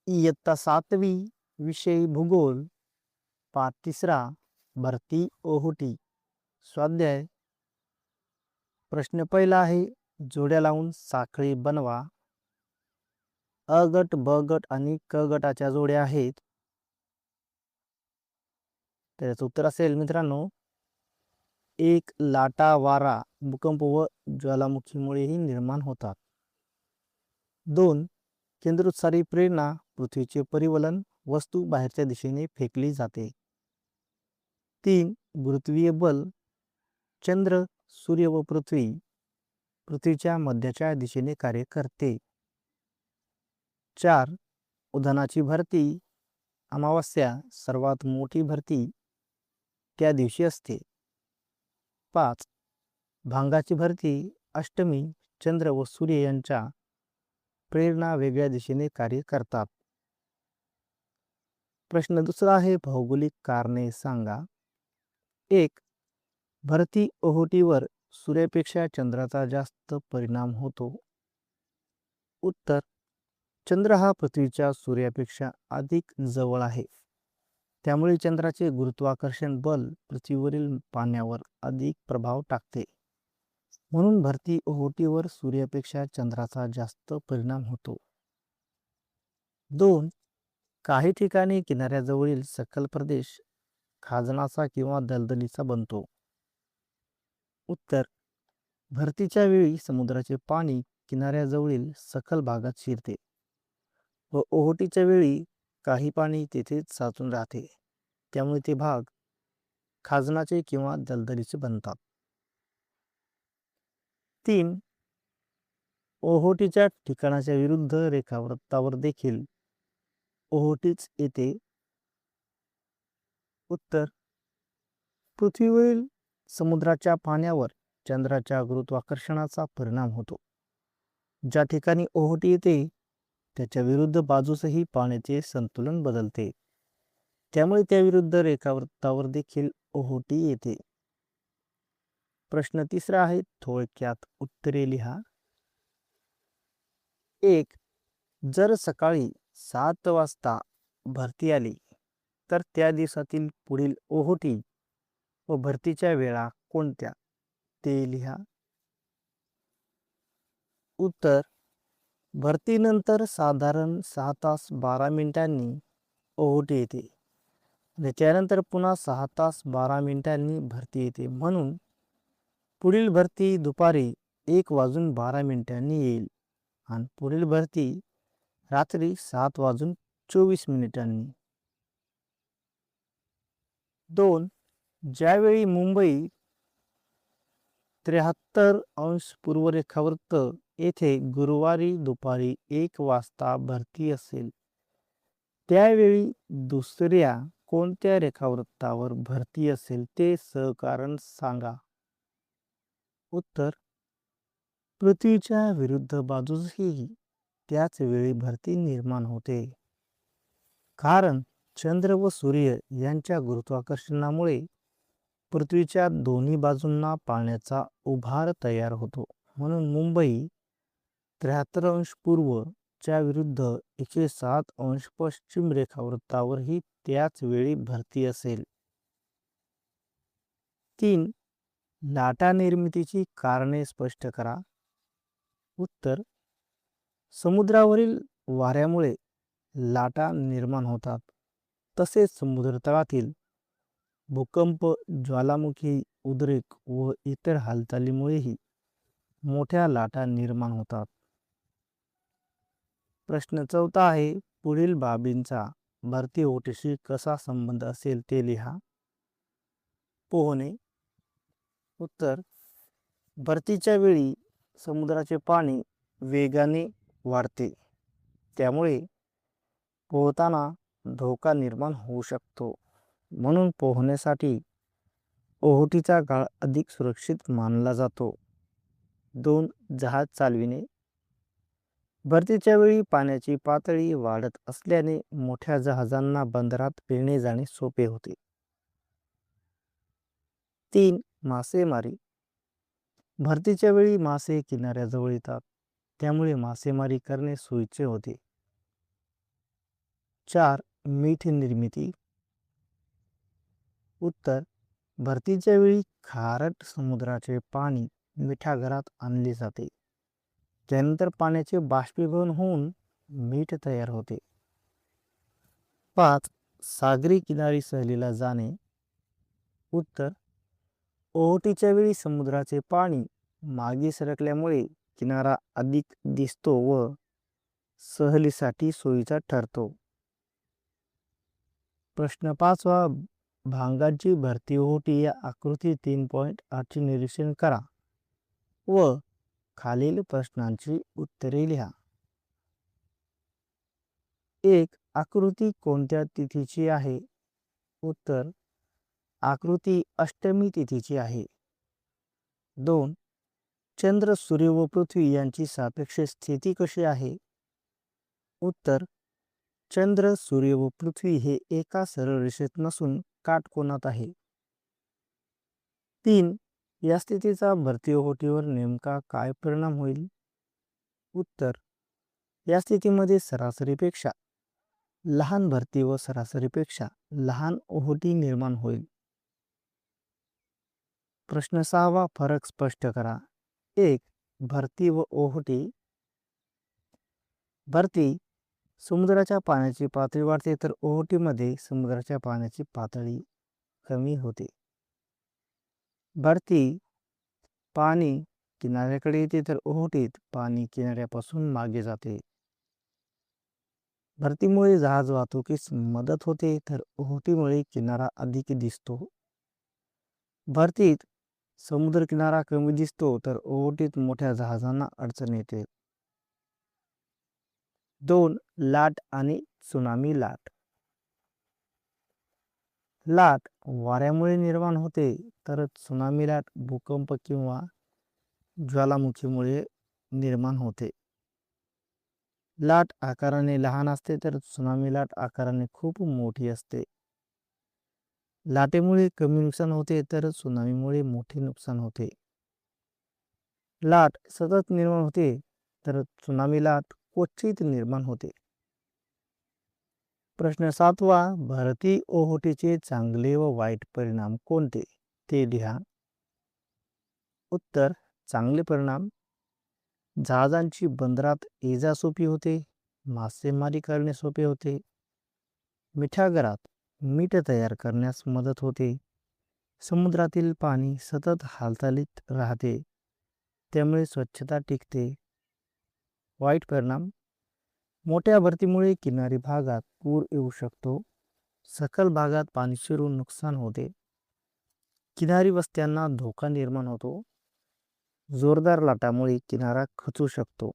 इयत्ता 7वी विषय भूगोल पाठ 3 भरती ओहोटी स्वाध्याय प्रश्न पहिला आहे जोड्या लावून साखळी बनवा. अ गट ब गट आणि क गटाच्या जोड्या आहेत. त्याचं उत्तर असेल मित्रांनो, एक लाटा वारा भूकंप व ज्वालामुखीमुळेही निर्माण होतात. 2 केंद्रोत्सारी प्रेरणा पृथ्वीचे परिवलन वस्तू बाहेरच्या दिशेने फेकली जाते. 3 गुरुत्वीय बल चंद्र सूर्य व पृथ्वीच्या मध्याच्या दिशेने कार्य करते. 4 उधाणाची भरती अमावस्या सर्वात मोठी भरती त्या दिवशी असते. 5 भांगाची भरती अष्टमी चंद्र व सूर्य यांच्या प्रेरणा वेगळ्या दिशेने कार्य करतात. प्रश्न दुसरा आहे भौगोलिक कारणे सांगा. 1 भरती ओहोटीवर सूर्यापेक्षा चंद्राचा जास्त परिणाम होतो. उत्तर चंद्र हा पृथ्वीच्या सूर्यापेक्षा अधिक जवळ आहे. त्यामुळे चंद्राचे गुरुत्वाकर्षण बल पृथ्वीवरील पाण्यावर अधिक प्रभाव टाकते. म्हणून भरती ओहोटीवर सूर्यापेक्षा चंद्राचा जास्त परिणाम होतो. 2 काही ठिकाणी किनाऱ्याजवळील सखल प्रदेश खाजणाचा किंवा दलदलीचा बनतो. उत्तर भरतीच्या वेळी समुद्राचे पाणी किनाऱ्याजवळील सखल भागात शिरते व ओहोटीच्या वेळी काही पाणी तेथेच साचून राहते. त्यामुळे ते भाग खाजणाचे किंवा दलदलीचे बनतात. 3 ओहोटीच्या ठिकाणाच्या विरुद्ध रेखावृत्तावर देखील ओहोटीच येते. उत्तर पृथ्वीवरील समुद्राच्या पाण्यावर चंद्राच्या गुरुत्वाकर्षणाचा परिणाम होतो. ज्या ठिकाणी ओहोटी येते त्याच्या विरुद्ध बाजूसही पाण्याचे संतुलन बदलते. त्यामुळे त्या विरुद्ध रेखावृत्तावर देखील ओहोटी येते. प्रश्न तिसरा आहे थोडक्यात उत्तरे लिहा. 1 जर सकाळी 7 वाजता भरती आली तर त्या दिवसातील पुढील ओहोटी व भरतीच्या वेळा कोणत्या ते लिहा. उत्तर भरतीनंतर साधारण 6 तास 12 मिनिटांनी ओहोटी येते आणि त्यानंतर पुन्हा 6 तास 12 मिनिटांनी भरती येते. म्हणून पुढील भरती दुपारी 1 वाजून 12 मिनिटांनी येईल आणि पुढील भरती रात्री 7 वाजून 24 मिनिटांनी. 2 ज्यावेळी मुंबई 73° पूर्व रेखावृत्त येथे गुरुवारी दुपारी 1 वाजता भरती असेल त्यावेळी दुसऱ्या कोणत्या रेखावृत्तावर भरती असेल ते सहकारण सांगा. उत्तर पृथ्वीच्या विरुद्ध बाजूसही त्याच वेळी भरती निर्माण होते. कारण चंद्र व सूर्य यांच्या गुरुत्वाकर्षणामुळे पृथ्वीच्या दोन्ही बाजूंना पाण्याचा उभार तयार होतो. म्हणून मुंबई 73° पूर्व च्या विरुद्ध 107° पश्चिम रेखावृत्तावरही त्याच वेळी भरती असेल. 3 लाटा निर्मितीची कारणे स्पष्ट करा. उत्तर समुद्रावरील वाऱ्यामुळे लाटा निर्माण होतात. तसेच समुद्रतळातील भूकंप ज्वालामुखी उद्रेक व इतर हालचालीमुळेही मोठ्या लाटा निर्माण होतात. प्रश्न चौथा आहे पुढील बाबींचा भरती ओहोटीशी कसा संबंध असेल ते लिहा. पोहणे. उत्तर भरतीच्या वेळी समुद्राचे पाणी वेगाने वाढते. त्यामुळे पोहताना धोका निर्माण होऊ शकतो. म्हणून पोहण्यासाठी ओहोटीचा काळ अधिक सुरक्षित मानला जातो. 2 जहाज चालविणे. भरतीच्या वेळी पाण्याची पातळी वाढत असल्याने मोठ्या जहाजांना बंदरात येणे जाणे सोपे होते. 3 मासेमारी. भरतीच्या वेळी मासे किनाऱ्याजवळ येतात त्यामुळे मासेमारी करणे सोयीचे होते. 4. मीठ निर्मिती. उत्तर, भरतीच्या वेळी खारट समुद्राचे पाणी मिठागरात आणले जाते. त्यानंतर पाण्याचे बाष्पीभवन होऊन मीठ तयार होते. 5. सागरी किनारी सहलीला जाणे. उत्तर, ओहोटीच्या वेळी समुद्राचे पाणी मागे सरकल्यामुळे किनारा अधिक दिसतो व सहलीसाठी सोयीचा ठरतो. प्रश्न 5वा, भांगाची भरती ओहोटी या आकृती 3.8 चे निरीक्षण करा व खालील प्रश्नांची उत्तरे लिहा. 1. आकृती कोणत्या तिथीची आहे? उत्तर, आकृती अष्टमी तिथीची आहे. 2. चंद्र, सूर्य व पृथ्वी यांची सापेक्ष स्थिती कशी आहे? उत्तर, चंद्र, सूर्य व पृथ्वी हे एका सरळ रेषेत नसून काटकोनात आहे. 3. या स्थितीचा भरती ओहोटीवर नेमका काय परिणाम होईल? उत्तर, या स्थितीमध्ये सरासरीपेक्षा लहान भरती व सरासरीपेक्षा लहान ओहोटी निर्माण होईल. प्रश्न 6वा, फरक स्पष्ट करा. 1. भरती व ओहोटी. भरती, समुद्राच्या पाण्याची पातळी वाढते तर ओहोटीमध्ये समुद्राच्या पाण्याची पातळी कमी होते. भरती, पाणी किनाऱ्याकडे येते तर ओहोटीत पाणी किनाऱ्यापासून मागे जाते. भरतीमुळे जहाज वाहतुकीस मदत होते तर ओहोटीमुळे किनारा अधिक दिसतो. भरतीत समुद्र किनारा कमी दिसतो तर ओहोटीत मोठ्या जहाजांना अडचण येते. 2. लाट आणि त्सुनामी लाट. लाट वाऱ्यामुळे निर्माण होते तर त्सुनामी लाट भूकंप किंवा ज्वालामुखीमुळे निर्माण होते. लाट आकाराने लहान असते तर त्सुनामी लाट आकाराने खूप मोठी असते. लाटेमुळे कमी नुकसान होते तर त्सुनामीमुळे मोठे नुकसान होते. लाट सतत निर्माण होते तर त्सुनामी लाट क्वचित निर्माण होते. प्रश्न 7वा, भरती ओहोटीचे चांगले व वाईट परिणाम कोणते ते लिहा. उत्तर, चांगले परिणाम, जहाजांची बंदरात ये-जा सोपी होते, मासेमारी करणे सोपे होते, मिठागरात मीठ तयार करण्यास मदत होते, समुद्रातील पाणी सतत हालचालीत राहते त्यामुळे स्वच्छता टिकते. वाईट परिणाम, मोठ्या भरतीमुळे किनारी भागात पूर येऊ शकतो, सखल भागात पाणी शिरून नुकसान होते, किनारी वस्त्यांना धोका निर्माण होतो, जोरदार लाटामुळे किनारा खचू शकतो.